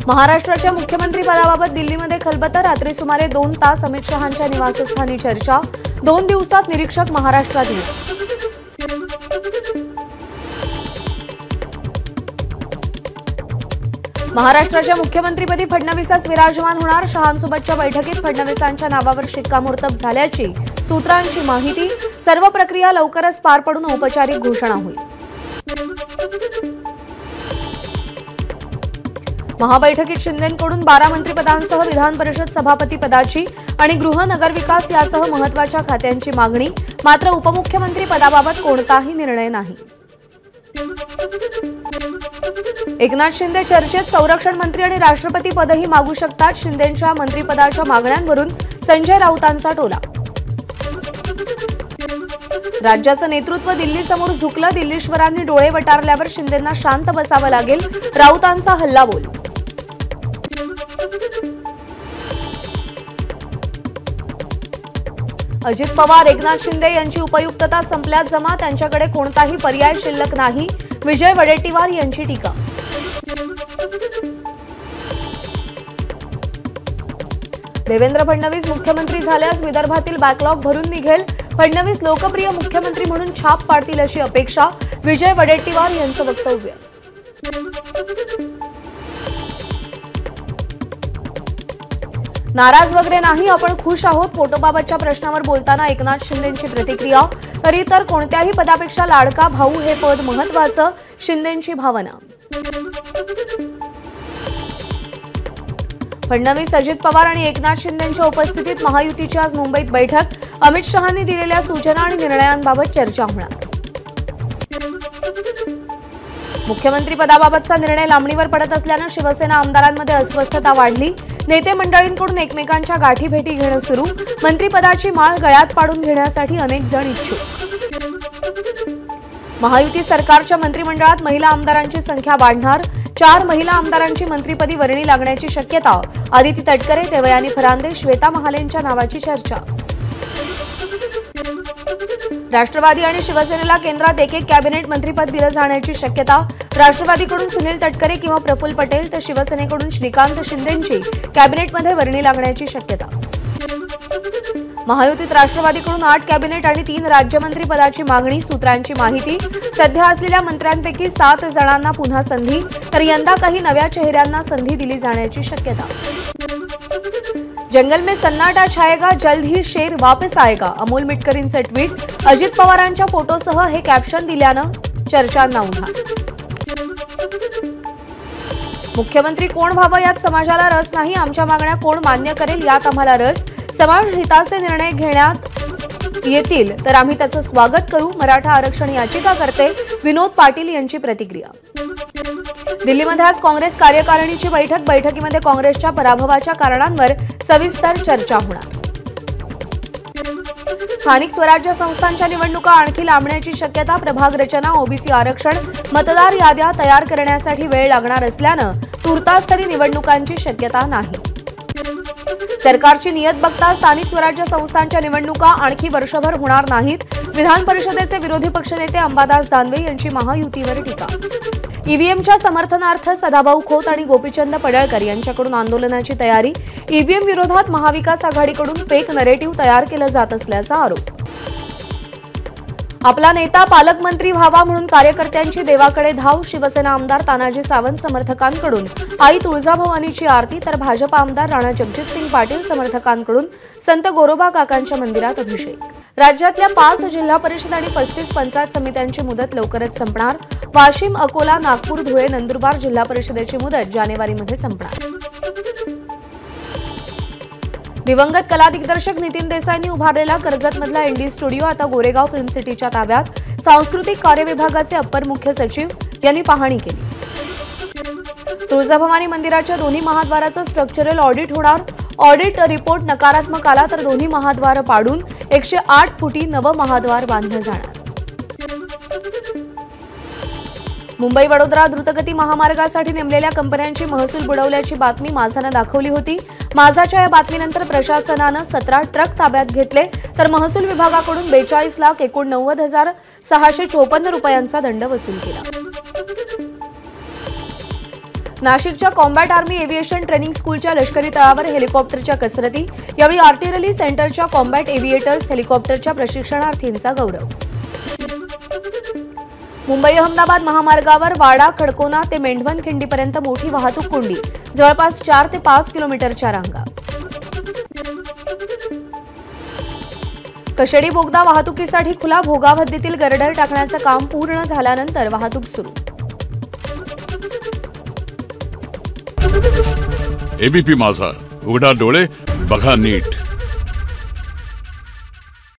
महाराष्ट्राच्या मुख्यमंत्री पदाबाबत दिल्लीमध्ये खलबतं। रात्री सुमारे 2 तास अमित शहांच्या निवासस्थानी चर्चा। 2 दिवसात निरीक्षक महाराष्ट्रात येईल। महाराष्ट्राच्या मुख्यमंत्रीपदी फडणवीसच विराजमान होणार। शहांसोबतच्या बैठकीत फडणवीसांच्या नावावर शिक्कामोर्तब झाल्याची सूत्रांची माहिती। सर्व प्रक्रिया लवकरच पार पडून औपचारिक घोषणा होईल। महाबैठकीत शिंदेंकडून 12 मंत्रिपदांसह विधान परिषद सभापती पदाची आणि गृह नगरविकास यासह महत्त्वाच्या खात्यांची मागणी। मात्र उपमुख्यमंत्री पदाबाबत कोणताही निर्णय नाही। एकनाथ शिंदे चर्चेत। संरक्षण मंत्री आणि राष्ट्रपती पदही मागू शकतात। शिंदेंच्या मंत्रिपदाच्या मागण्यांवरून संजय राऊतांचा टोला। राज्याचं नेतृत्व दिल्लीसमोर झुकलं। दिल्लीश्वरांनी डोळे वटारल्यावर शिंदेंना शांत बसावं लागेल, राऊतांचा हल्लाबोल। अजित पवार एकनाथ शिंदे यांची उपयुक्तता संपल्यात जमा। त्यांच्याकडे कोणताही पर्याय शिल्लक नाही, विजय वडेट्टीवार यांची टीका। देवेंद्र फडणवीस मुख्यमंत्री झाल्यास विदर्भातील बॅकलॉग भरून निघेल। फडणवीस लोकप्रिय मुख्यमंत्री म्हणून छाप पाडतील अशी अपेक्षा। विजय वडेट्टीवार यांचं वक्तव्य। नाराज वगैरे नाही, आपण खुश आहोत। फोटोबाबतच्या प्रश्नावर बोलताना एकनाथ शिंदेंची प्रतिक्रिया। तर इतर कोणत्याही पदापेक्षा लाडका भाऊ हे पद महत्त्वाचं, शिंदेंची भावना। फडणवीस, अजित पवार आणि एकनाथ शिंदेंच्या उपस्थितीत महायुतीची आज मुंबईत बैठक। अमित शहांनी दिलेल्या सूचना आणि निर्णयांबाबत चर्चा होणार। मुख्यमंत्री पदाबाबतचा निर्णय लांबणीवर पडत असल्यानं शिवसेना आमदारांमध्ये अस्वस्थता वाढली। नेते मंडळींकडून एकमेकांच्या गाठीभेटी घेणं सुरू। मंत्रिपदाची माळ गळ्यात पाडून घेण्यासाठी अनेक जण इच्छुक। महायुती सरकारच्या मंत्रिमंडळात महिला आमदारांची संख्या वाढणार। 4 महिला आमदारांची मंत्रिपदी वर्णी लागण्याची शक्यता। आदिती तटकरे, देवयानी फरांदे, श्वेता महालेंच्या नावाची चर्चा। राष्ट्रवादी आणि शिवसेनेला केंद्रात एक कॅबिनेट मंत्रिपद दिलं जाण्याची शक्यता। राष्ट्रवादीकडून सुनील तटकरे किंवा प्रफुल्ल पटेल तर शिवसेनेकडून श्रीकांत शिंदेंची कॅबिनेटमध्ये वर्णी लागण्याची शक्यता। महायुतीत राष्ट्रवादीकडून 8 कॅबिनेट आणि 3 राज्यमंत्री पदाची मागणी। सूत्रांची माहिती। सध्या असलेल्या मंत्र्यांपैकी 7 जणांना पुन्हा संधी, तर यंदा काही नव्या चेहऱ्यांना संधी दिली जाण्याची शक्यता। जंगल में सन्नाटा छाएगा, जल्द ही शेर वापस आएगा, अमोल मिटकरींचं ट्विट। अजित पवारांच्या फोटोसह हे कॅप्शन दिल्यानं चर्चांना उधाण। मुख्यमंत्री कोण व्हावं यात समाजाला रस नाही। आमच्या मागण्या कोण मान्य करेल यात आम्हाला रस। समाज हिताचे निर्णय घेण्यात येतील तर आम्ही त्याचं स्वागत करू। मराठा आरक्षण याचिकाकर्ते विनोद पाटील यांची प्रतिक्रिया। दिल्लीमध्ये आज काँग्रेस कार्यकारिणीची बैठक। बैठकीमध्ये काँग्रेसच्या पराभवाच्या कारणांवर सविस्तर चर्चा होणार। स्थानिक स्वराज्य संस्थांच्या निवडणुका आणखी लांबण्याची शक्यता। प्रभाग रचना, ओबीसी आरक्षण, मतदार याद्या तयार करण्यासाठी वेळ लागणार असल्यानं तुर्तास तरी निवडणुकांची शक्यता नाही। सरकारची नियत बघता स्थानिक स्वराज्य संस्थांच्या निवडणुका आणखी वर्षभर होणार नाहीत। विधान परिषदेचे विरोधी पक्षनेते अंबादास दानवे यांची महायुतीवर टीका। ईव्हीएमच्या समर्थनार्थ सदाभाऊ खोत आणि गोपीचंद पडळकर यांच्याकडून आंदोलनाची तयारी। ईव्हीएम विरोधात महाविकास आघाडीकडून फेक नरेटिव्ह तयार केलं जात असल्याचा आरोप। आपला नेता पालकमंत्री व्हावा म्हणून कार्यकर्त्यांची देवाकडे धाव। शिवसेना आमदार तानाजी सावंत समर्थकांकडून आई तुळजाभवानीची आरती, तर भाजप आमदार राणा जगजितसिंग पाटील समर्थकांकडून संत गोरोबा काकांच्या मंदिरात अभिषेक। राज्यातल्या 5 जिल्हा परिषद आणि 35 पंचायत समित्यांची मुदत लवकरच संपणार। वाशिम, अकोला, नागपूर, धुळे, नंदुरबार जिल्हा परिषदेची मुदत जानेवारीमध्ये संपणार। दिवंगत कला दिग्दर्शक नितीन देसाईंनी उभारलेला कर्जतमधला इंडी स्टुडिओ आता गोरेगाव फिल्म सिटीच्या ताब्यात। सांस्कृतिक कार्य विभागाचे अप्पर मुख्य सचिव यांनी पाहणी केली। तुळजाभवानी मंदिराच्या दोन्ही महाद्वाराचं स्ट्रक्चरल ऑडिट होणार। ऑडिट रिपोर्ट नकारात्मक आला तर दोन्ही महाद्वार पाडून 108 फुटी नवं महाद्वार बांधलं जाणार। मुंबई वडोदरा द्रुतगती महामार्गासाठी नेमलेल्या कंपन्यांची महसूल बुडवल्याची बातमी माझानं दाखवली होती। माझाच्या या बातमीनंतर प्रशासनानं 17 ट्रक ताब्यात घेतले, तर महसूल विभागाकडून 42,89,654 रुपयांचा दंड वसूल केला। नाशिकच्या कॉम्बॅट आर्मी एव्हिएशन ट्रेनिंग स्कूलच्या लष्करी तळावर हेलिकॉप्टरच्या कसरती। यावेळी आर्टिलरी सेंटरच्या कॉम्बॅट एव्हिएटर्स हेलिकॉप्टरच्या प्रशिक्षणार्थींचा गौरव। मुंबई अहमदाबाद महामार्गावर वाडा खडकोना ते मेंढवन खिंडीपर्यंत मोठी वाहतूक कोंडी, जवळपास 4 ते 5 किलोमीटरच्या रांगा। कशेडी बोगदा वाहतुकीसाठी खुला, भोगाव हद्दीतील गर्डर टाकण्याचं काम पूर्ण झाल्यानंतर वाहतूक सुरू। एबीपी माझा, उघडा डोळे बघा नीट।